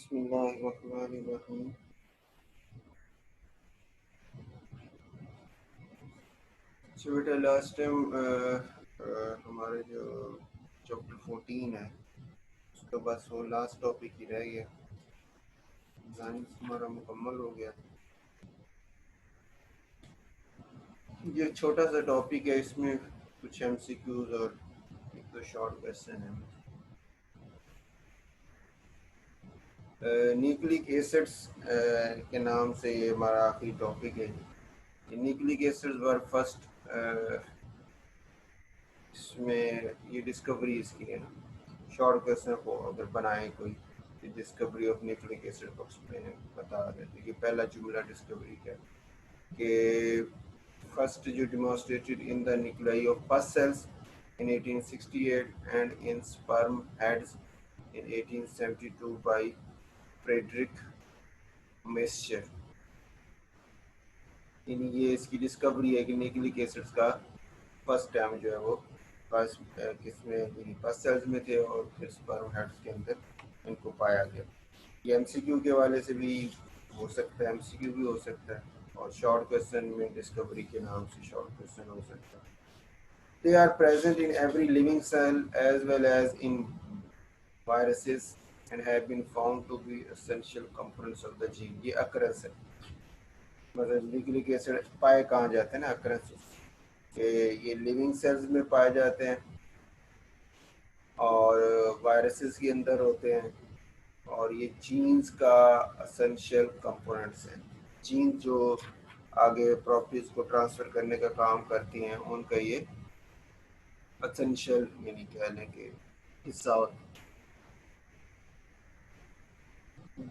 बिस्मिल्लाहिर्रहमानिर्रहीम। अच्छा बेटा, लास्ट टाइम हमारे जो चैप्टर 14 है उसका बस वो लास्ट टॉपिक ही रह गया। साइंस हमारा मुकम्मल हो गया। ये छोटा सा टॉपिक है, इसमें कुछ एमसीक्यूज और एक दो शॉर्ट क्वेश्चन है। न्यूक्लिक एसिड्स के नाम से ये हमारा आखिरी टॉपिक है। न्यूक्लिक एसिड्स वर फर्स्ट, इसमें ये डिस्कवरी इसकी है ना। शॉर्ट क्वेश्चन को अगर बनाए कोई, डिस्कवरी ऑफ न्यूक्लिक एसिड को एक्सप्लेन बता देते कि पहला जुमला डिस्कवरी क्या कि फर्स्ट जो demonstrated in the nuclei of pus cells in 1868 and in sperm heads in 1872 by Friedrich Miescher. ये इसकी डिस्कवरी है कि न्यूक्लिक एसिड्स का फर्स्ट टाइम जो है वो फर्स्ट किसमें फर्स्ट सेल्स में थे और फिर स्पर्म हेड्स के अंदर इनको पाया गया। ये एमसीक्यू के वाले से भी हो सकता है, एमसीक्यू भी हो सकता है, और शॉर्ट क्वेश्चन में डिस्कवरी के नाम से शॉर्ट क्वेश्चन हो सकता है। They are present in every living cell as well as in viruses and have been found to be essential components of the gene। ये occurrence है, मतलब न्यूक्लिक एसिड पाए कहाँ जाते हैं ना, occurrences के ये लिविंग सेल्स में पाए जाते हैं और वायरसेस के अंदर होते हैं, और ये जीन्स का असेंशियल कंपोनेंट्स हैं। जीन जो आगे प्रॉपर्टीज को ट्रांसफर करने का काम करती हैं, उनका ये असेंशियल यानी कह लें कि हिस्सा होता है।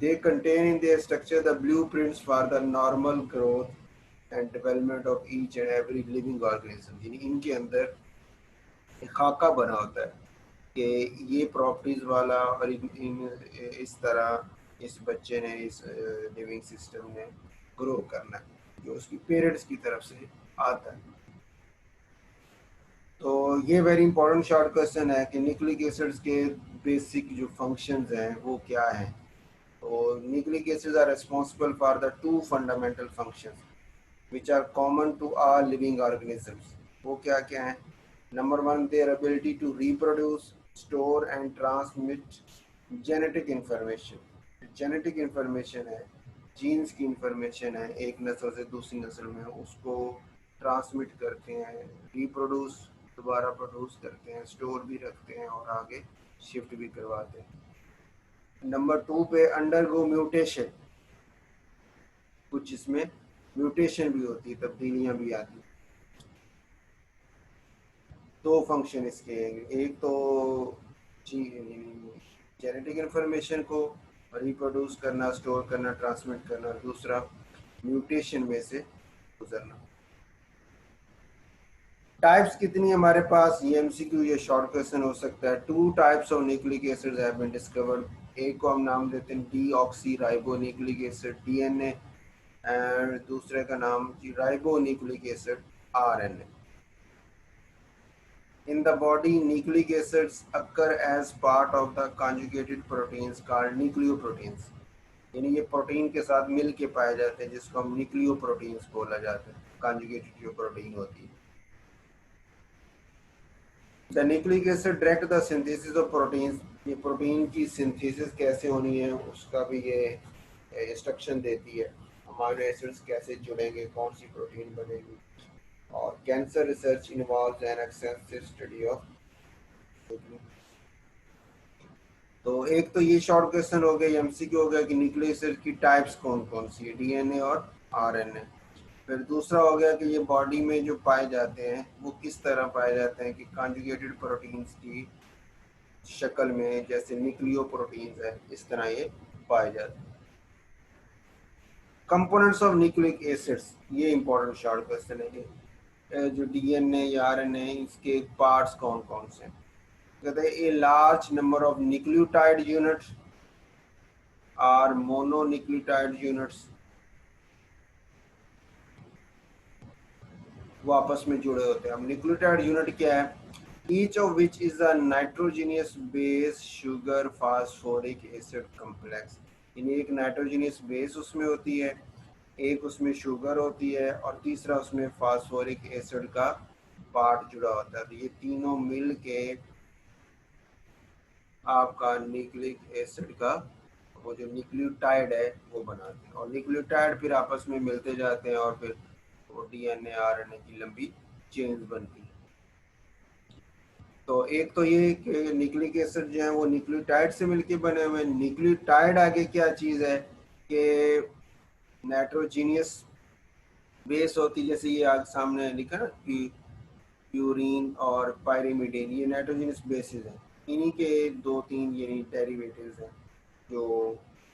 They contain in their structure the blueprints for the normal growth and development of each and every living organism। यानी इनके अंदर एक खाका बना होता है कि ये प्रॉपर्टीज वाला और इस तरह इस बच्चे ने, इस लिविंग सिस्टम ने ग्रो करना है, जो उसकी पेरेंट्स की तरफ से आता है। तो ये वेरी इंपॉर्टेंट शॉर्ट क्वेश्चन है कि न्यूक्लिक एसिड्स के बेसिक जो फंक्शंस हैं वो क्या हैं। तो nucleic acids are responsible for the two fundamental functions which are common to all living organisms. वो क्या क्या हैं? Number one, their ability to reproduce, store and transmit genetic information. Genetic information है, जीन्स की इंफॉर्मेशन है, एक नस्ल से दूसरी नस्ल में उसको ट्रांसमिट करते हैं, रिप्रोड्यूस दोबारा प्रोड्यूस करते हैं, स्टोर भी रखते हैं और आगे शिफ्ट भी करवाते हैं। नंबर टू पे अंडरगो म्यूटेशन, कुछ इसमें म्यूटेशन भी होती है, तब्दीलियां भी आती हैं। दो फंक्शन इसके हैं, एक तो जेनेटिक इंफॉर्मेशन को रिप्रोड्यूस करना, स्टोर करना, ट्रांसमिट करना, दूसरा म्यूटेशन में से गुजरना। टाइप्स कितनी हमारे पास, ये एमसीक्यू ये शॉर्ट क्वेश्चन हो सकता है। Two types of nucleic acids have been discovered. एक को हम नाम देते हैं डीऑक्सीराइबोन्यूक्लिक एसिड डीएनए, एंड दूसरे का नाम ribonucleic acid RNA. In the body, nucleic acids occur as part of the conjugated proteins called nucleoproteins। यानी ये प्रोटीन के साथ मिल के पाए जाते हैं, जिसको हम न्यूक्लियोप्रोटीन्स बोला जाता है, कॉन्जुगेटेड जो प्रोटीन होती है। The nucleic acid direct the synthesis of proteins। ये प्रोटीन की सिंथेसिस कैसे होनी है उसका भी ये इंस्ट्रक्शन देती है। अमीनो एसिड्स कैसे जुड़ेंगे, कौन सी प्रोटीन बनेगी। और cancer research involves an extensive study of. तो एक तो ये शॉर्ट क्वेश्चन हो गया, एमसीक्यू हो गया कि न्यूक्लिक एसिड की टाइप्स कौन कौन सी है, डीएनए और आरएनए। फिर दूसरा हो गया कि ये बॉडी में जो पाए जाते हैं वो किस तरह पाए जाते हैं, कि कॉन्जुगेटेड प्रोटीन्स की शक्ल में, जैसे न्यूक्लियोप्रोटीन्स है, इस तरह ये पाए जाते हैं। कंपोनेंट्स ऑफ न्यूक्लिक एसिड्स, ये इंपॉर्टेंट शॉर्ट क्वेश्चन है कि जो डीएनए या आरएनए, इसके पार्ट्स कौन कौन से हैं। कहते हैं a large number of nucleotide units are mononucleotide units, वो आपस में जुड़े होते हैं। अब न्यूक्लियोटाइड यूनिट क्या है? Each of which is a nitrogenous base sugar phosphoric acid complex. यानी एक नाइट्रोजनस बेस उसमें होती है, एक उसमें शुगर होती है और तीसरा उसमें फास्फोरिक एसिड का पार्ट जुड़ा होता है। तो ये तीनों मिल के आपका न्यूक्लिक एसिड का वो जो न्यूक्लियोटाइड है वो बनाते हैं, और न्यूक्लियोटाइड फिर आपस में मिलते जाते हैं और फिर वो डीएनए आरएनए की लंबी चेन्स बनती है। तो एक तो ये कि न्यूक्लिक एसिड जो है वो न्यूक्लियोटाइड से मिलके बने हुए हैं। न्यूक्लियोटाइड आगे क्या चीज़ है कि नाइट्रोजीनियस बेस होती, जैसे ये आगे सामने लिखा ना कि प्यूरीन और पायरिमिडीन, ये नाइट्रोजनस बेसिस हैं। इन्हीं के दो तीन यानी डेरिवेटिव्स हैं जो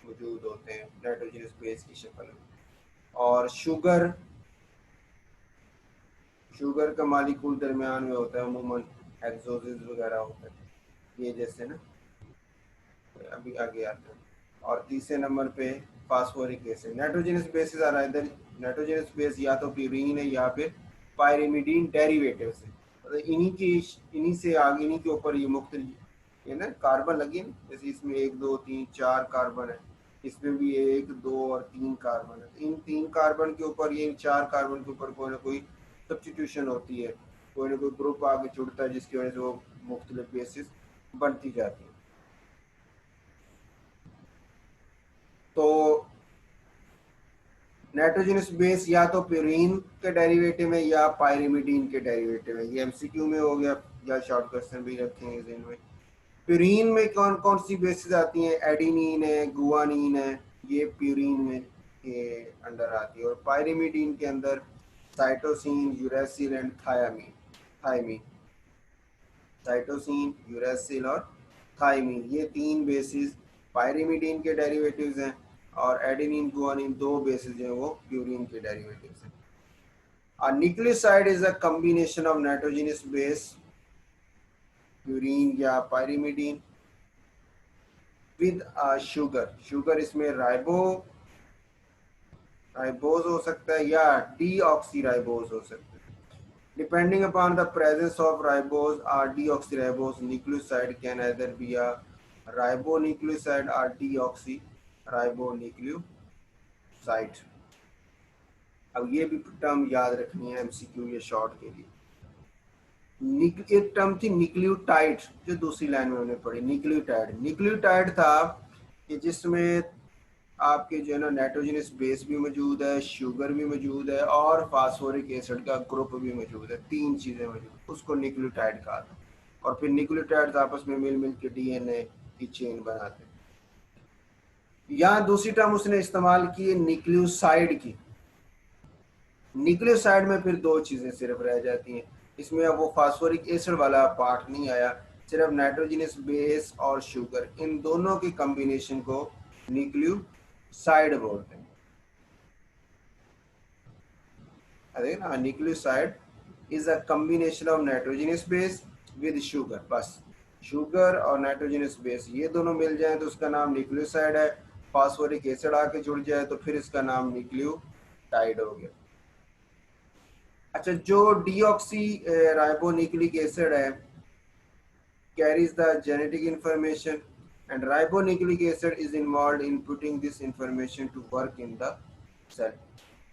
मौजूद होते हैं नाइट्रोजनस बेस की शक्ल में। और शुगर, शुगर का मालिक्यूल दरमियान में होता है, अमूमन एक्सोसिस वगैरह होता है ये जैसे ना, अभी आगे आते हैं। और तीसरे नंबर पे फास्फोरिक एसिड। नाइट्रोजनस बेसिस आ रहा है इधर, नाइट्रोजनस बेस या तो प्यूरीन है या फिर पायरिमिडीन डेरिवेटिव से, मतलब इन्हीं से आगे, इन्हीं के ऊपर ये मुख्तलिफ ये ना कार्बन लगे ना, जैसे इसमें 1 2 3 4 कार्बन है, इसमें भी 1 2 और 3 कार्बन है। इन 3 कार्बन के ऊपर, ये 4 कार्बन के ऊपर कोई ना कोई सब्स्टिट्यूशन होती है, कोई ना कोई ग्रुप आगे जुड़ता है जिसकी वजह से वो मुख्तलिफ बेसिस बनती जाती है। तो नाइट्रोजनस बेस या तो प्यूरीन के डेरिवेटिव है या पायरिमिडीन के डेरिवेटिव है। ये एमसीक्यू में हो गया या शॉर्ट क्वेश्चन भी रखेंगे इनमें। प्यूरीन में कौन कौन सी बेसिस आती हैं? एडिनिन है, गुआनिन है, ये प्यूरीन में के अंडर आती है। और पायरिमिडीन के अंदर cytosine, uracil and thymine, thymine, cytosine, uracil और थायमीन, ये 3 बेसिस पायरिमिडीन के डेरिवेटिव्स हैं। और एडेनिन गुआनिन 2 बेसिस हैं वो प्यूरीन के डेरिवेटिव्स हैं। A nucleoside is a combination of nitrogenous base purine या पायरिमिडीन विद शुगर। शुगर इसमें राइबोज हो सकता है या डीऑक्सीराइबोज हो सकता है। Depending upon the presence of ribose or deoxyribose, nucleoside can either be a ribonucleoside or deoxyribonucleoside। अब ये भी टर्म याद रखनी है एमसीक्यू या शॉर्ट के लिए। एक टर्म थी न्यूक्लियोटाइड, जो दूसरी लाइन में हमने पढ़ी। न्यूक्लियोटाइड, न्यूक्लियोटाइड था कि जिसमें आपके जो है ना नाइट्रोजनस बेस भी मौजूद है, शुगर भी मौजूद है और फास्फोरिक एसिड का ग्रुप भी मौजूद है, 3 चीज़ें मौजूद, उसको न्यूक्लियोटाइड कहा था। और फिर न्यूक्लियोटाइड्स आपस में मिल मिल के डीएनए की चेन बनाते हैं। यहाँ दूसरी टर्म उसने इस्तेमाल की है न्यूक्लियोसाइड की। न्यूक्लियोसाइड में फिर 2 चीज़ें सिर्फ रह जाती हैं, इसमें अब वो फास्फोरिक एसिड वाला पार्ट नहीं आया, सिर्फ नाइट्रोजनस बेस और शुगर, इन दोनों की कॉम्बिनेशन को न्यूक्लियोसाइड बोलते हैं। अरे ना, nucleoside is a combination of nitrogenous base with sugar. बस शुगर और नाइट्रोजनस बेस ये दोनों मिल जाए तो उसका नाम न्यूक्लियोसाइड है। फास्फोरिक एसिड आके जुड़ जाए तो फिर इसका नाम न्यूक्लियोटाइड हो गया। अच्छा, जो डीऑक्सी राइबोन्यूक्लिक एसिड है carries the genetic information and ribonucleic acid is involved in putting this information to work in the cell।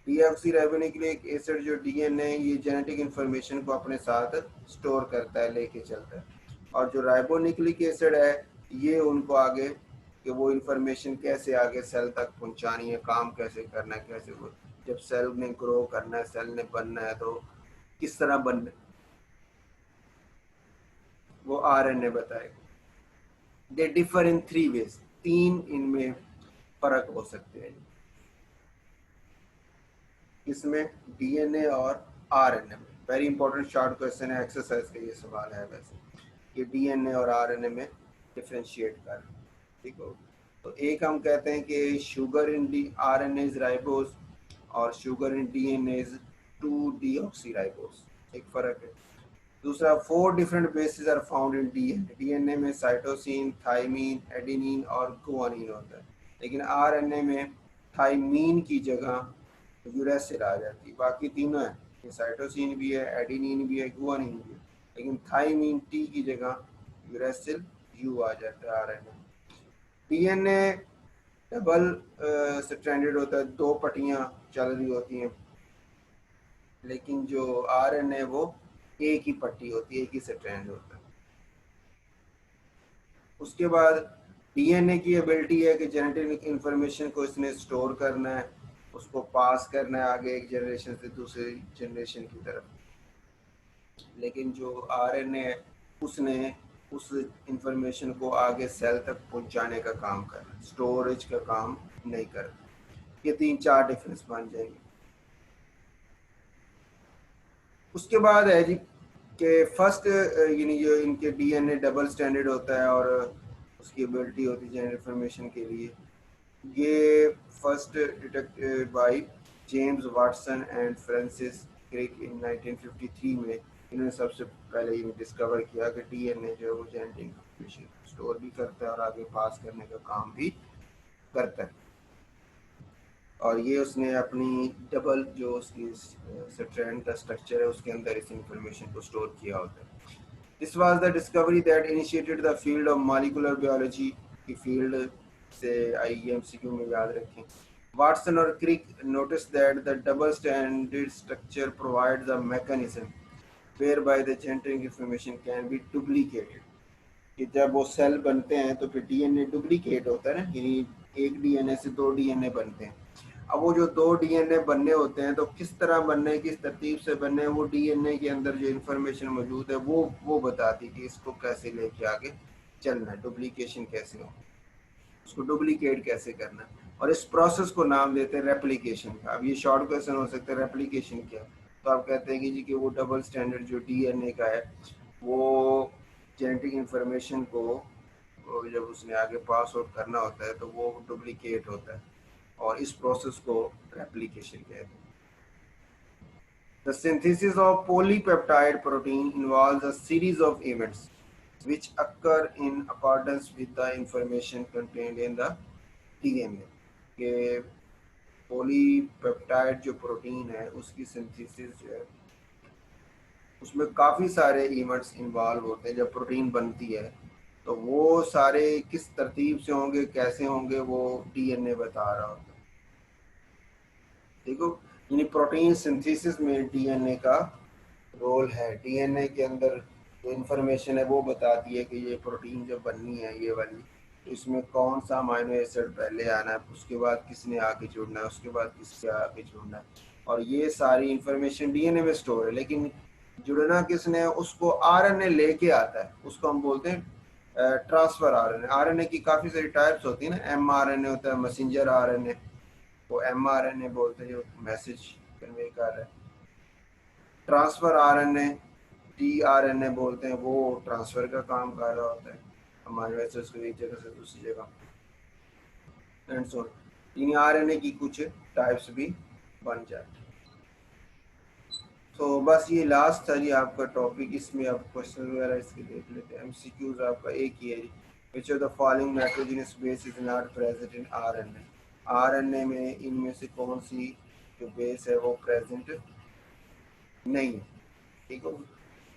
Deoxyribonucleic acid जो डीएनए, ये जेनेटिक इंफॉर्मेशन को अपने साथ स्टोर करता है, लेके चलता है। और जो राइबोन्यूक्लिक एसिड है ये उनको आगे कि वो इंफॉर्मेशन कैसे आगे सेल तक पहुंचानी है, काम कैसे करना है, कैसे वो जब सेल ने ग्रो करना है, सेल ने बनना है तो किस तरह बनना है, वो आरएनए बताएगा। दे डिफर इन 3 ways, 3 इनमें फर्क हो सकते हैं। इसमें डीएनए और आरएनए में। वेरी इंपॉर्टेंट शॉर्ट क्वेश्चन है, एक्सरसाइज का ये सवाल है वैसे, कि डीएनए और आरएनए में डिफरेंशिएट कर, ठीक हो। तो एक हम कहते हैं कि sugar in the RNA is ribose और शुगर इन डीएनए इज 2-deoxyराइबोज, एक फर्क है। दूसरा, 4 different bases are found in DNA. DNA में साइटोसिन, थायमीन, एडेनिन और गुआनिन होता है, लेकिन आरएनए में थायमीन की जगह यूरेसिल आ जाती है। बाकी तीनों है, साइटोसिन भी है, एडेनिन भी है, गुआनिन भी है, लेकिन थायमीन टी की जगह यूरेसिल यू आ जाता है आरएनए। डीएनए डबल स्ट्रैंडेड होता है, दो पट्टियाँ चल रही होती हैं, लेकिन जो आरएनए वो एक ही पट्टी होती है, एक ही स्ट्रैंड होता है। उसके बाद डीएनए की एबिलिटी है कि जेनेटिक इंफॉर्मेशन को इसने स्टोर करना है, उसको पास करना है आगे एक जनरेशन से दूसरी जनरेशन की तरफ। लेकिन जो आरएनए है उसने उस इंफॉर्मेशन को आगे सेल तक पहुंचाने का काम कर रहा है, स्टोरेज का काम नहीं कर रहा। ये 3-4 डिफरेंस बन जाएंगे। उसके बाद है जी कि फर्स्ट यानी जो इनके डीएनए डबल स्टैंडर्ड होता है और उसकी एबिलिटी होती है जेनेटिक इंफॉर्मेशन के लिए। ये first detected by James Watson and Francis Crick in 1953 में। इन्होंने सबसे पहले ये डिस्कवर किया कि डीएनए जो है वो जेनेटिक इंफॉर्मेशन स्टोर भी करता है और आगे पास करने का काम भी करता है। और ये उसने अपनी डबल जो उसकी स्ट्रैंड का स्ट्रक्चर है उसके अंदर इस इंफॉर्मेशन को स्टोर किया होता है। This was the discovery that initiated the field of molecular biology की फील्ड से आईएमसीक्यू में याद रखें। वाटसन और Crick notice that the double standard structure provides a mechanism whereby the genetic information can be duplicated। कि जब वो cell बनते हैं तो फिर डीएनए डुप्लीकेट होता है ना, यानी एक डीएनए से दो डीएनए बनते हैं। अब वो जो दो डीएनए बनने होते हैं तो किस तरह बनने, किस तरतीब से बनने, वो डीएनए के अंदर जो इन्फॉर्मेशन मौजूद है वो बताती कि इसको कैसे लेके आगे चलना है, डुप्लीकेशन कैसे हो, उसको डुप्लीकेट कैसे करना है। और इस प्रोसेस को नाम देते हैं रेप्लिकेशन का। अब ये शॉर्ट क्वेश्चन हो सकता है, रेप्लिकेशन क्या? तो आप कहते हैं कि जी कि वो डबल स्टैंडर्ड जो डीएनए का है वो जेनेटिक इंफॉर्मेशन को जब उसने आगे पास आउट करना होता है तो वो डुप्लीकेट होता है और इस प्रोसेस को रेप्लिकेशन कहते हैं। The synthesis of polypeptide protein involves a series of events which occur in accordance with the information contained in the DNA। के पॉलीपेप्टाइड जो प्रोटीन है उसकी सिंथेसिस जो है उसमें काफ़ी सारे इवेंट्स इन्वॉल्व होते हैं। जब प्रोटीन बनती है तो वो सारे किस तरतीब से होंगे, कैसे होंगे, वो डीएनए बता रहा होता है। देखो, यानी प्रोटीन सिंथेसिस में डीएनए का रोल है। डीएनए के अंदर जो इंफॉर्मेशन है वो बताती है कि ये प्रोटीन जो बननी है ये वाली, तो इसमें कौन सा अमाइनो एसिड पहले आना है, उसके बाद किसने आके जुड़ना है, उसके बाद किससे आके जुड़ना है, और ये सारी इंफॉर्मेशन डीएनए में स्टोर है। लेकिन जुड़ना किसने है उसको आरएनए लेके आता है, उसको हम बोलते हैं ट्रांसफर आरएनए। आरएनए की काफ़ी सारी टाइप्स होती है ना, एमआरएनए होता है, मैसेंजर आरएनए, वो एमआरएनए बोलते हैं जो मैसेज कन्वे कर रहा है। ट्रांसफर आरएनए टीआरएनए बोलते हैं, वो ट्रांसफर का काम कर रहा होता है अमीनो एसिड्स को एक जगह से दूसरी जगह एंड सो। यानी आरएनए की कुछ टाइप्स भी बन जाती हैं। तो बस ये लास्ट था जी आपका टॉपिक। इसमें आप क्वेश्चन वगैरह इसके देख लेते हैं। एमसीक्यूज आपका एक ही है जी, which of the following nitrogenous base is not present in RNA. RNA में इनमें से कौन सी जो बेस है वो प्रेजेंट नहीं है, ठीक है।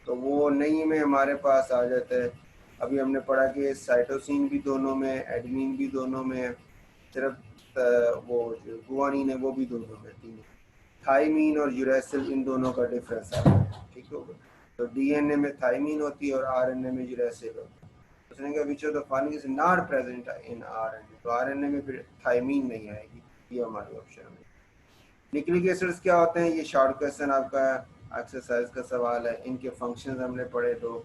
तो वो नहीं में हमारे पास आ जाता है। अभी हमने पढ़ा कि साइटोसिन भी दोनों में, एडेनिन भी दोनों में, सिर्फ वो जो गुआनिन है वो भी दोनों में, तीन। थाइमीन और यूरेसिल इन दोनों का डिफरेंस आता है, ठीक होगा। तो डीएनए में थाइमीन होती है और आरएनए में यूरेसिल होती है। उसने कहा विच of the following is not present in RNA, तो आरएनए में फिर थाइमीन नहीं आएगी, ये हमारी ऑप्शन है। न्यूक्लिक एसिड्स क्या होते हैं, ये शॉर्ट क्वेश्चन आपका एक्सरसाइज का सवाल है। इनके फंक्शंस हमने पढ़े, तो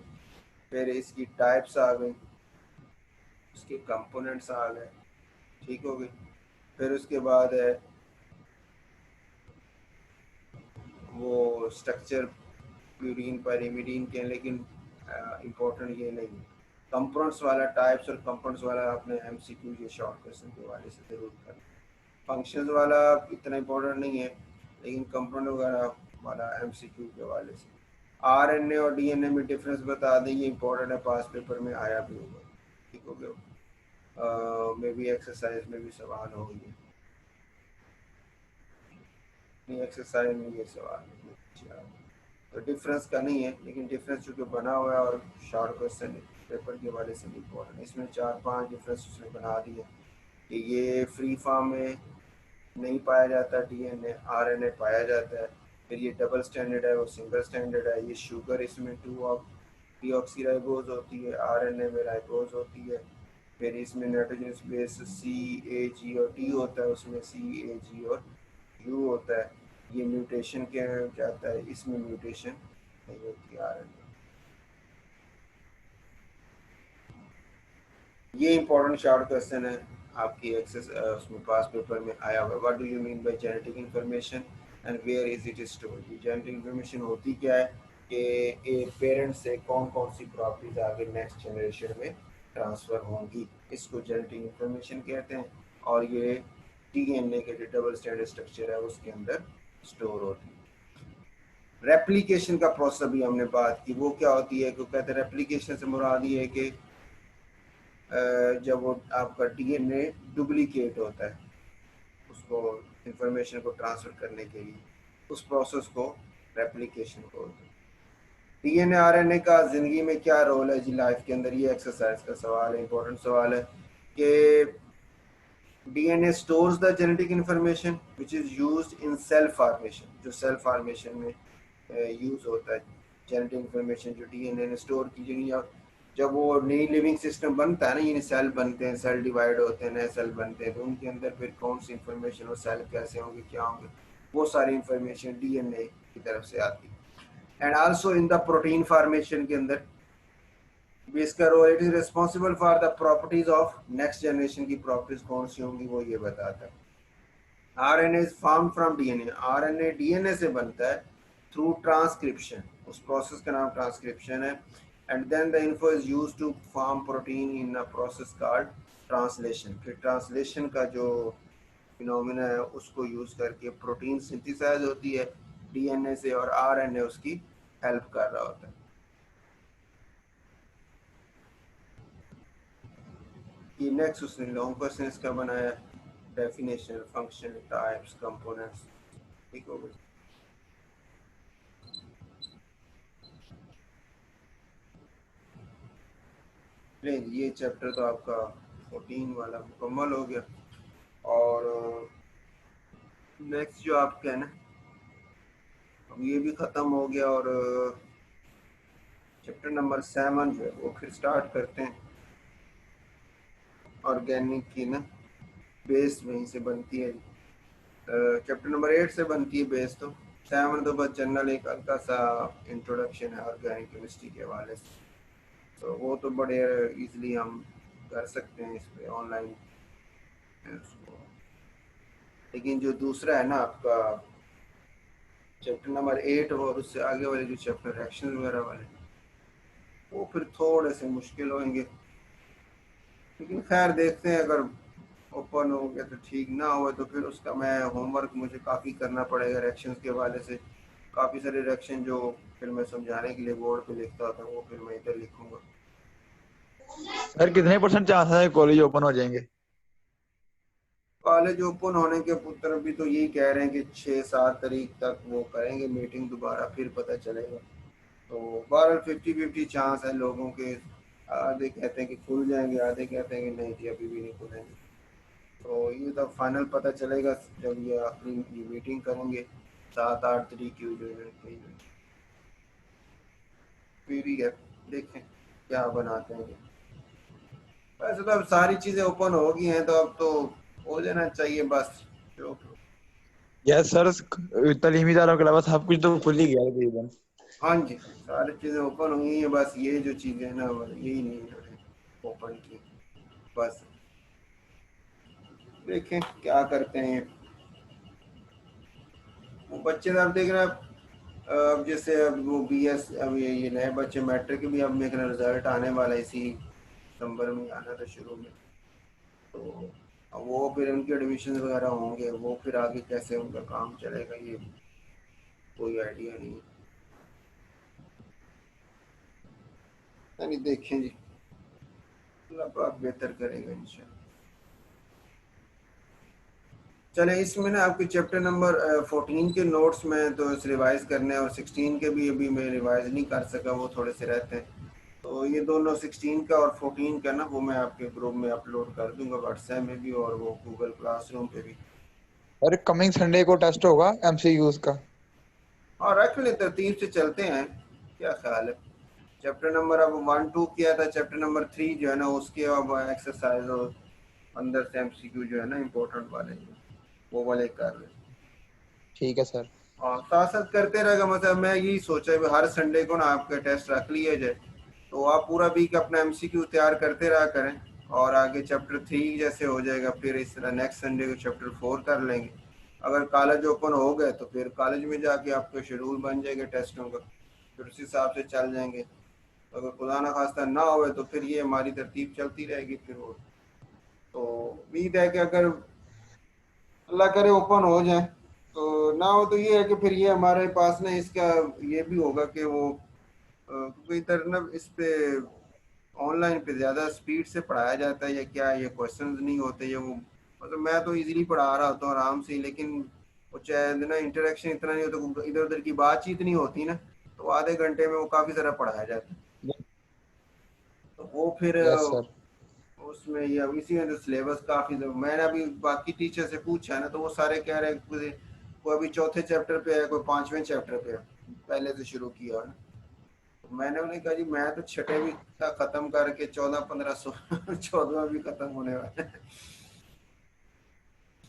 फिर इसकी टाइप्स आ गई, उसके कंपोनेंट्स आ गए, ठीक हो गई। फिर उसके बाद है वो स्ट्रक्चर प्यूरीन पैरिमिडीन के, लेकिन इम्पोर्टेंट ये नहीं है। कंपोनेंट्स वाला, टाइप्स और कंपोनेंट्स वाला आपने एमसीक्यू ये शॉर्ट क्वेश्चन के वाले से जरूर करना। फंक्शंस वाला इतना इम्पोर्टेंट नहीं है, लेकिन कंपोनेंट वगैरह वाला एमसीक्यू के वाले से। आरएनए और डीएनए में डिफरेंस बता दें, ये इम्पोर्टेंट है, पास पेपर में आया भी होगा, ठीक हो गया। मे बी एक्सरसाइज में भी सवाल हो गई, नहीं एक्सरसाइज में ये सवाल है। तो डिफरेंस का नहीं है, लेकिन डिफरेंस चूँकि बना हुआ है और शॉर्ट क्वेश्चन पेपर के वाले से भी इम्पोर्टेंट है, इसमें 4-5 डिफरेंस उसने बना दिए, कि ये फ्री फॉर्म में नहीं पाया जाता डीएनए, आरएनए पाया जाता है। फिर ये डबल स्टैंडर्ड है, वो सिंगल स्टैंडर्ड है। ये शुगर इसमें 2-ऑक्सीराइबोज होती है, आरएनए में राइबोज होती है। फिर इसमें नाइट्रोजन बेस सी ए जी और टी होता है, उसमें सी ए जी और यू होता है। ये म्यूटेशन के जाता है, इसमें म्यूटेशन नहीं होती आरएनए। ये इंपॉर्टेंट शॉर्ट क्वेश्चन है आपकी एक्सेस उसमें पास पेपर में आया हुआ है। What do you mean by genetic information and where is it stored? Genetic information होती क्या है कि एक पेरेंट से कौन कौन सी प्रॉपर्टीज आगे नेक्स्ट जनरेशन में ट्रांसफर होंगी, इसको जेनेटिक इंफॉर्मेशन कहते हैं। और ये डीएनए के जो डबल स्टैंडर्ड स्ट्रक्चर है उसके अंदर स्टोर होती है। रेप्लिकेशन का प्रोसेस भी हमने बात की, वो क्या होती है? क्यों कहते हैं रेप्लिकेशन से मुराद ये है कि जब वो आपका डीएनए डुप्लीकेट होता है उसको इंफॉर्मेशन को ट्रांसफर करने के लिए, उस प्रोसेस को रेप्लिकेशन बोलते हैं। डीएनए आरएनए का जिंदगी में क्या रोल है जी लाइफ के अंदर? ये एक्सरसाइज का सवाल है, इंपॉर्टेंट सवाल है कि DNA stores the genetic information which is used in cell formation, जो सेल फॉर्मेशन में यूज होता है जेनेटिक इंफॉर्मेशन जो डीएनए ने स्टोर की जाएगी। जब वो नई लिविंग सिस्टम बनता है ना, यानी सेल बनते हैं, सेल डिवाइड होते हैं, नए सेल बनते हैं, तो उनके अंदर फिर कौन सी इंफॉर्मेशन और सेल कैसे होंगे, क्या होंगे, वो सारी इंफॉर्मेशन डीएनए की तरफ से आती है। And also in the protein formation के अंदर भी इसका role, it is responsible for the properties of next generation की प्रॉपर्टीज कौन सी होंगी वो ये बताता है। RNA is form from DNA, RNA DNA से बनता है थ्रू ट्रांसक्रिप्शन, उस प्रोसेस का नाम ट्रांसक्रिप्शन है। And then the info is used to form protein in a process called translation. फिर ट्रांसलेशन का जो फिनोमेना है उसको यूज करके प्रोटीन सिंथेसाइज होती है डीएनए से, और आरएनए उसकी हेल्प कर रहा होता है। ये नेक्स्ट उसने लॉन्ग क्वेश्चन इसका बनाया, डेफिनेशन, फंक्शन, टाइप्स, कंपोनेंट्स। ठीक हो गया। ये चैप्टर तो आपका 14 वाला मुकम्मल हो गया। और नेक्स्ट जो आपका है ना, अब ये भी ख़त्म हो गया। और चैप्टर नंबर 7 जो है वो फिर स्टार्ट करते हैं। ऑर्गेनिक की ना बेस वहीं से बनती है। चैप्टर नंबर 8 से बनती है बेस। तो 7 तो बस जनरल एक हल्का सा इंट्रोडक्शन है ऑर्गेनिक केमिस्ट्री के हवाले से, तो वो तो बड़े इजीली हम कर सकते हैं इस पर ऑनलाइन। लेकिन जो दूसरा है ना आपका चैप्टर नंबर 8 और उससे आगे वाले जो चैप्टर रिएक्शन वगैरह वाले, वो फिर थोड़े से मुश्किल होंगे। लेकिन खैर देखते हैं, अगर ओपन हो गया तो ठीक, ना हुआ तो फिर उसका मैं होमवर्क मुझे काफ़ी करना पड़ेगा रिएक्शंस के हवाले से। काफ़ी सारे रिएक्शन जो फिर मैं समझाने के लिए बोर्ड पे लिखता था वो फिर मैं इधर लिखूंगा। सर कितने % चांस है कॉलेज ओपन हो जाएंगे? कॉलेज ओपन होने के तरफ भी तो यही कह रहे हैं कि 6-7 तारीख तक वो करेंगे मीटिंग दोबारा, फिर पता चलेगा। तो 12-50-50 चांस है लोगों के। आधे कहते हैं कि खुल जाएंगे, आधे कहते हैं कि नहीं जी अभी भी नहीं खुलेंगे। तो ये तो फाइनल पता चलेगा जब ये आखिरी ये मीटिंग करेंगे 7-8 तारीख की जो है। फिर ही है, देखें क्या बनाते हैं। वैसे तो अब सारी चीज़ें ओपन हो गई हैं तो अब तो हो जाना चाहिए बस। जो यस सर, तालीमी इदारों के अलावा सब कुछ तो खुल ही गया तकरीबन। हाँ जी, सारी चीज़ें ओपन हुई हैं, बस ये जो चीज़ें हैं ना यही नहीं है ओपन की। बस देखें क्या करते हैं। वो बच्चे तो अब देख रहे हैं, अब जैसे अब वो BS, अब ये नए बच्चे मैट्रिक भी अब मेरे रिजल्ट आने वाला है इसी दिसंबर में आना था शुरू में। तो अब वो फिर उनके एडमिशन वगैरह होंगे, वो फिर आगे कैसे उनका काम चलेगा ये कोई आइडिया नहीं है। यानी देखें जी, अल्लाह पाक बेहतर करेगा इंशाल्लाह। चले इसमें ना आपके चैप्टर नंबर 14 के नोट्स में तो रिवाइज करने हैं, और 16 के भी अभी मैं रिवाइज नहीं कर सका, वो थोड़े से रहते हैं। तो ये दोनों 16 का और 14 का ना वो मैं आपके ग्रुप में अपलोड कर दूंगा, व्हाट्सएप में भी और वो गूगल क्लासरूम पे भी। अरे कमिंग संडे को टेस्ट होगा एमसीक्यूज का। और रख ले, तरतीब से चलते हैं, क्या ख्याल है? चैप्टर नंबर अब 1 2 किया था, चैप्टर नंबर 3 जो है ना उसके अब एक्सरसाइज और अंदर से एमसीक्यू जो है ना इम्पोर्टेंट वाले वो वाले कर ले। ठीक है सर। और साथ साथ करते रहेगा, मतलब मैं यही सोचा है हर संडे को ना आपका टेस्ट रख लिया जाए, तो आप पूरा वीक अपना एमसीक्यू तैयार करते रहा करें। और आगे चैप्टर 3 जैसे हो जाएगा, फिर इस तरह नेक्स्ट संडे को चैप्टर 4 कर लेंगे। अगर कॉलेज ओपन हो गए तो फिर कॉलेज में जाके आपका शेड्यूल बन जाएगा टेस्टों का, फिर उस हिसाब से चल जाएंगे। तो अगर खुदा ना खास्ता ना हो तो फिर ये हमारी तरतीब चलती रहेगी फिर वो। तो उम्मीद है कि अगर अल्लाह करे ओपन हो जाए, तो ना हो तो ये है कि फिर ये हमारे पास ना इसका ये भी होगा कि वो क्योंकि इधर ना इस पे ऑनलाइन पे ज़्यादा स्पीड से पढ़ाया जाता है या क्या, ये क्वेश्चंस नहीं होते ये वो, मतलब मैं तो इजीली पढ़ा रहा होता हूँ आराम से, लेकिन वो चाहे ना इंटरेक्शन इतना नहीं होता, इधर उधर की बातचीत नहीं होती ना, तो आधे घंटे में वो काफ़ी सारा पढ़ाया जाता है। तो वो फिर यस सर। उसमें ये अब इसी में तो सिलेबस काफ़ी, मैंने अभी बाकी टीचर से पूछा है ना तो वो सारे कह रहे हैं कोई अभी चौथे चैप्टर पे है, कोई पांचवें चैप्टर पे है, पहले से शुरू किया है। तो मैंने उन्हें कहा जी मैं तो छठे भी का ख़त्म करके 14 15 16 14वां भी ख़त्म होने वाला है।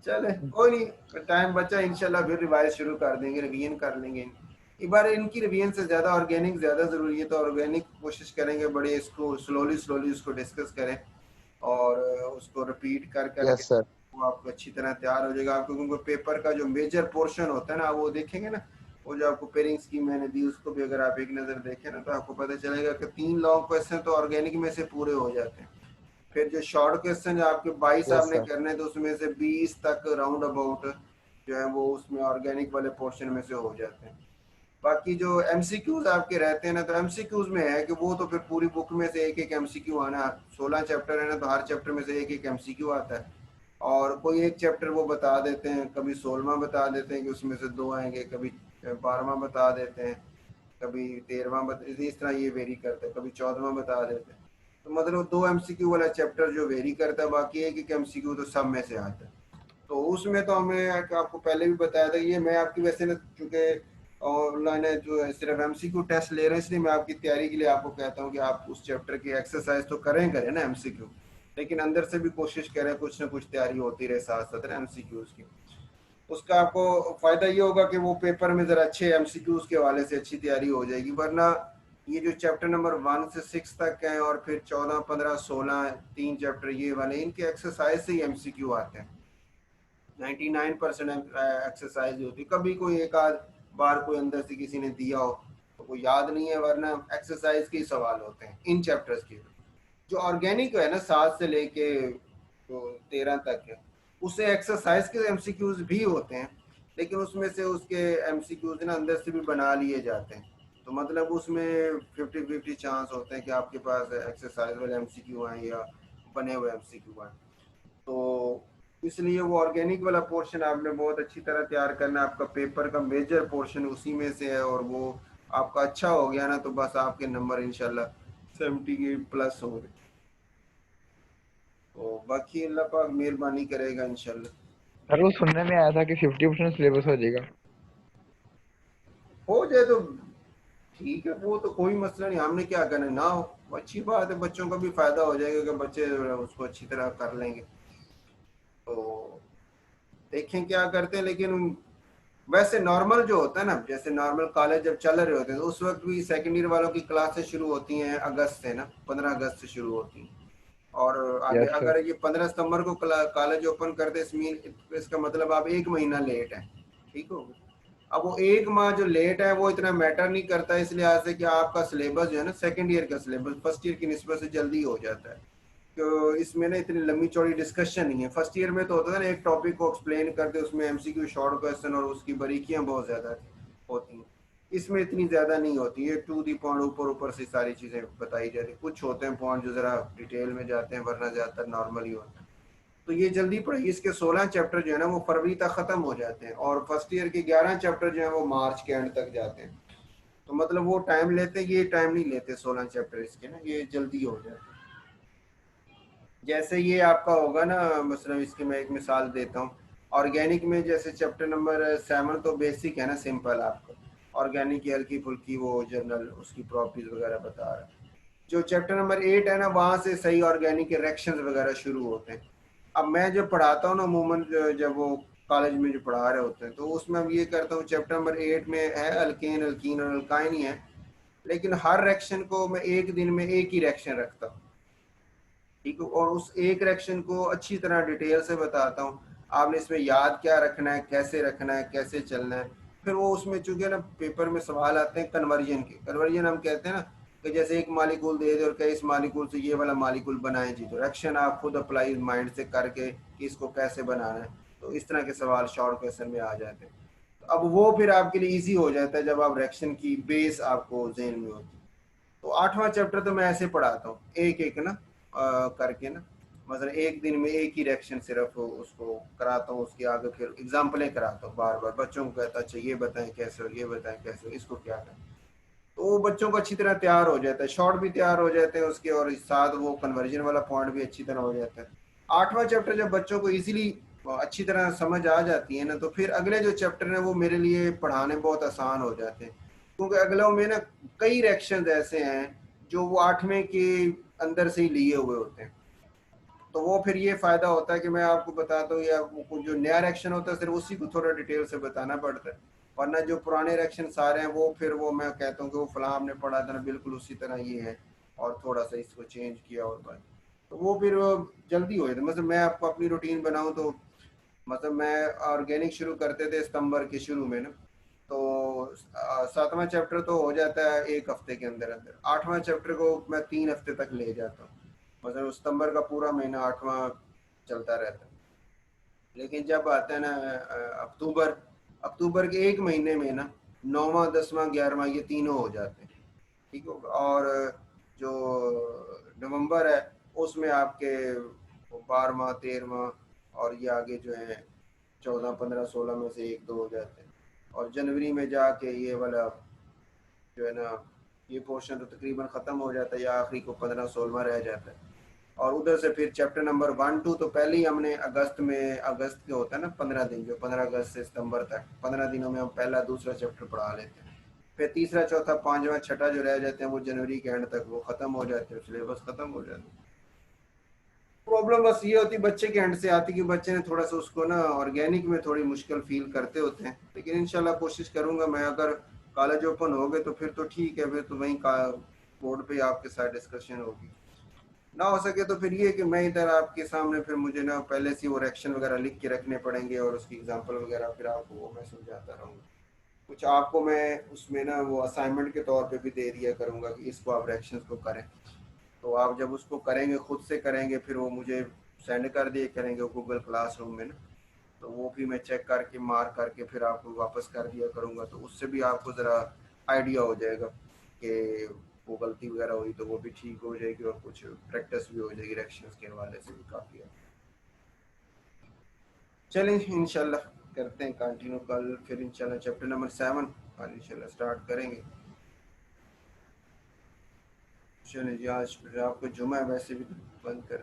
चले कोई नहीं, टाइम बचा, इंशाल्लाह फिर रिवाइज शुरू कर देंगे, रिवीजन कर लेंगे। एक बार इनकी रिवीजन से ज़्यादा ऑर्गेनिक ज़्यादा ज़रूरी है, तो ऑर्गेनिक कोशिश करेंगे बड़े इसको स्लोली स्लोली उसको डिस्कस करें और उसको रिपीट कर करके यस सर। वो आपको अच्छी तरह तैयार हो जाएगा आपको, क्योंकि पेपर का जो मेजर पोर्शन होता है ना वो देखेंगे ना, वो जो आपको पेयरिंग स्कीम मैंने दी उसको भी अगर आप एक नज़र देखें ना तो आपको पता चलेगा कि 3 लॉन्ग क्वेश्चन तो ऑर्गेनिक में से पूरे हो जाते हैं। फिर जो शॉर्ट क्वेश्चन जो आपके 22 यस आपने सर। करने तो उसमें से 20 तक राउंड अबाउट जो है वो उसमें ऑर्गेनिक वाले पोर्शन में से हो जाते हैं। बाकी जो एमसीक्यूज आपके रहते हैं ना, तो एमसीक्यूज में है कि वो तो फिर पूरी बुक में से एक एक एमसीक्यू आना, 16 चैप्टर है ना तो हर चैप्टर में से एक एक एमसीक्यू आता है। और कोई एक चैप्टर वो बता देते हैं, कभी 16वां बता देते हैं कि उसमें से 2 आएंगे, कभी 12वां बता देते हैं, कभी 13वां इस तरह ये वेरी करता है, कभी 14वां बता देते हैं। तो मतलब 2 एमसीक्यू वाला चैप्टर जो वेरी करता है, बाकी एक एक एमसीक्यू तो सब में से आता है। तो उसमें तो हमें आपको पहले भी बताया था, ये मैं आपकी वैसे ना चूँकि ऑनलाइन है जो है सिर्फ एमसीक्यू टेस्ट ले रहे हैं, इसलिए मैं आपकी तैयारी के लिए आपको कहता हूँ कि आप उस चैप्टर की एक्सरसाइज तो करें ना एमसीक्यू, लेकिन अंदर से भी कोशिश करें कुछ ना कुछ तैयारी होती रहे साथ साथ ना एमसीक्यूज की। उसका आपको फ़ायदा ये होगा कि वो पेपर में ज़रा अच्छे एमसीक्यूज के हवाले से अच्छी तैयारी हो जाएगी, वरना ये जो चैप्टर नंबर 1 से 6 तक हैं और फिर 14 15 16 3 चैप्टर ये वाले, इनके एक्सरसाइज से ही एमसीक्यू आते हैं। 99% एक्सरसाइज होती है, कभी कोई एक आध बार कोई अंदर से किसी ने दिया हो तो कोई याद नहीं है, वरना एक्सरसाइज के ही सवाल होते हैं इन चैप्टर्स के। जो ऑर्गेनिक है ना 7 से लेके तो 13 तक है, उससे एक्सरसाइज के एमसीक्यूज भी होते हैं, लेकिन उसमें से उसके एमसीक्यूज ना अंदर से भी बना लिए जाते हैं। तो मतलब उसमें 50-50 चांस होते हैं कि आपके पास एक्सरसाइज वाले एमसीक्यू आए या बने हुए एमसीक्यू आए। तो इसलिए वो ऑर्गेनिक वाला पोर्शन आपने बहुत अच्छी तरह तैयार करना है, आपका पेपर का मेजर पोर्शन उसी में से है, और वो आपका अच्छा हो गया ना तो बस आपके नंबर इंशाल्लाह 70 प्लस होंगे। तो बाकी अल्लाह पाक मेहरबानी करेगा इंशाल्लाह। सर वो सुनने में आया था कि 50% सिलेबस हो जाएगा। हो जाए तो ठीक है, वो तो कोई मसला नहीं, हमने क्या करना है, ना हो वो अच्छी बात है, बच्चों का भी फायदा हो जाएगा कि बच्चे उसको अच्छी तरह कर लेंगे। तो देखें क्या करते हैं, लेकिन वैसे नॉर्मल जो होता है ना, जैसे नॉर्मल कॉलेज जब चल रहे होते हैं तो उस वक्त भी सेकेंड ईयर वालों की क्लासेस शुरू होती हैं अगस्त से ना, 15 अगस्त से शुरू होती हैं। और आगे यस सर। अगर ये 15 सितंबर को कॉलेज ओपन करते इसका मतलब आप 1 महीना लेट है, ठीक हो। अब वो 1 माह जो लेट है वो इतना मैटर नहीं करता, इस लिहाज से कि आपका सिलेबस जो है ना सेकेंड ईयर का सिलेबस फर्स्ट ईयर की निस्बत से जल्दी हो जाता है। तो इसमें ना इतनी लंबी चौड़ी डिस्कशन नहीं है। फर्स्ट ईयर में तो होता था ना एक टॉपिक को एक्सप्लेन करते उसमें एमसीक्यू शॉर्ट क्वेश्चन और उसकी बारीकियां बहुत ज़्यादा होती हैं। इसमें इतनी ज़्यादा नहीं होती है, टू दी पॉइंट ऊपर ऊपर से सारी चीज़ें बताई जाती, कुछ होते हैं पॉइंट जो ज़रा डिटेल में जाते हैं, वरना ज़्यादातर नॉर्मल ही होता है। तो ये जल्दी पढ़िए, इसके 16 चैप्टर जो है ना वो फरवरी तक ख़त्म हो जाते हैं, और फर्स्ट ईयर के 11 चैप्टर जो है वो मार्च के एंड तक जाते हैं। तो मतलब वो टाइम लेते, ये टाइम नहीं लेते 16 चैप्टर इसके ना, ये जल्दी हो जाए। जैसे ये आपका होगा ना, मतलब इसकी मैं एक मिसाल देता हूँ। ऑर्गेनिक में जैसे चैप्टर नंबर 7 तो बेसिक है ना, सिंपल आपको। ऑर्गेनिक की हल्की फुल्की वो जनरल उसकी प्रॉपर्टीज वगैरह बता रहा है। जो चैप्टर नंबर 8 है ना, वहाँ से सही ऑर्गेनिक के रिएक्शंस वगैरह शुरू होते हैं। अब मैं जब पढ़ाता हूँ ना अमूमन, जब वो कॉलेज में जो पढ़ा रहे होते हैं, तो उसमें अब ये करता हूँ, चैप्टर नंबर 8 में है अल्केन अल्कीन और अल्काइन ही है, लेकिन हर रिएक्शन को मैं एक दिन में एक ही रिएक्शन रखता हूँ। ठीक है, और उस एक रिएक्शन को अच्छी तरह डिटेल से बताता हूँ। आपने इसमें याद क्या रखना है, कैसे रखना है, कैसे चलना है। फिर वो उसमें चूंकि ना पेपर में सवाल आते हैं कन्वर्जन के, कन्वर्जन हम कहते हैं ना कि जैसे एक मालिकूल दे दे और कई इस मालिकूल से ये वाला मालिकूल बनाए जी, तो रिएक्शन आप खुद अप्लाई माइंड से करके कि इसको कैसे बनाना है। तो इस तरह के सवाल शॉर्ट क्वेश्चन में आ जाते हैं। तो अब वो फिर आपके लिए ईजी हो जाता है जब आप रिएक्शन की बेस आपको जेन में होती है। तो 8वां चैप्टर तो मैं ऐसे पढ़ाता हूँ, एक एक ना करके ना, मतलब एक दिन में एक ही रिएक्शन सिर्फ उसको कराता हूँ, उसके आगे फिर एग्जाम्पलें कराता हूँ बार बार, बच्चों को कहता अच्छा ये बताएं कैसे हो, ये बताएं कैसे हो, इसको क्या करें। तो वो बच्चों को अच्छी तरह तैयार हो जाता है, शॉर्ट भी तैयार हो जाते हैं उसके, और साथ वो कन्वर्जन वाला पॉइंट भी अच्छी तरह हो जाता है। 8वां चैप्टर जब बच्चों को इजीली अच्छी तरह समझ आ जाती है ना, तो फिर अगले जो चैप्टर है वो मेरे लिए पढ़ाने बहुत आसान हो जाते हैं, क्योंकि अगलों में ना कई रिएक्शंस ऐसे हैं जो वो 8वें के अंदर से ही लिए हुए होते हैं। तो वो फिर ये फायदा होता है कि मैं आपको बताता हूँ, या वो जो नया रिएक्शन होता है सिर्फ उसी को थोड़ा डिटेल से बताना पड़ता है। वरना जो पुराने रिएक्शन सारे हैं वो फिर वो मैं कहता हूँ कि वो फलां आपने पढ़ा था ना, बिल्कुल उसी तरह ये है, और थोड़ा सा इसको चेंज किया और बस। तो वो फिर जल्दी हो जाता है। मतलब मैं आपको अपनी रूटीन बनाऊँ तो, मतलब मैं ऑर्गेनिक शुरू करते थे सितंबर के शुरू में ना, तो 7वां चैप्टर तो हो जाता है एक हफ्ते के अंदर अंदर, 8वां चैप्टर को मैं 3 हफ्ते तक ले जाता हूँ। मतलब सितंबर का पूरा महीना 8वां चलता रहता है। लेकिन जब आता है ना अक्टूबर, अक्टूबर के एक महीने में ना 9वां 10वां 11वां ये तीनों हो जाते हैं। ठीक है, और जो नवंबर है उसमें आपके 12वां 13वां और ये आगे जो है 14 15 16 में से एक दो हो जाते हैं। और जनवरी में जाके ये वाला जो है ना, ये पोर्शन तो तकरीबन ख़त्म हो जाता है, या आखिरी को 15 16वां रह जाता है। और उधर से फिर चैप्टर नंबर 1 2 तो पहले ही हमने अगस्त में, अगस्त के होता है ना 15 दिन, जो 15 अगस्त से सितंबर तक 15 दिनों में हम पहला दूसरा चैप्टर पढ़ा लेते हैं। फिर तीसरा चौथा पांचवा छठा जो रह जाते हैं वो जनवरी के एंड तक वो खत्म हो जाते हैं, सिलेबस खत्म हो जाता है। प्रॉब्लम बस ये होती बच्चे के एंड से आती कि बच्चे ने थोड़ा सा उसको ना ऑर्गेनिक में थोड़ी मुश्किल फील करते होते हैं, लेकिन इंशाल्लाह कोशिश करूंगा मैं। अगर कॉलेज ओपन हो गए तो फिर तो ठीक है, फिर तो वहीं का बोर्ड पे आपके साथ डिस्कशन होगी। ना हो सके तो फिर ये कि मैं इधर आपके सामने फिर मुझे ना पहले से वो रिएक्शन वगैरह लिख के रखने पड़ेंगे, और उसकी एग्जांपल वगैरह फिर आपको वो मैं समझाता रहूँगा। कुछ आपको मैं उसमें ना वो असाइनमेंट के तौर पे भी दे दिया करूँगा कि इसको आप रिएक्शंस को करें। तो आप जब उसको करेंगे, खुद से करेंगे, फिर वो मुझे सेंड कर दिए करेंगे गूगल क्लासरूम में ना, तो वो भी मैं चेक करके मार्क करके फिर आपको वापस कर दिया करूँगा। तो उससे भी आपको ज़रा आइडिया हो जाएगा कि वो गलती वगैरह हुई तो वो भी ठीक हो जाएगी, और कुछ प्रैक्टिस भी हो जाएगी रिएक्शंस के हवाले से भी काफ़ी है। चलें इंशाल्लाह करते हैं कंटिन्यू कल, फिर इंशाल्लाह चैप्टर नंबर 7 कल इंशाल्लाह स्टार्ट करेंगे। चलें जी, आज फिर आपको जुमा है वैसे भी, बंद करें।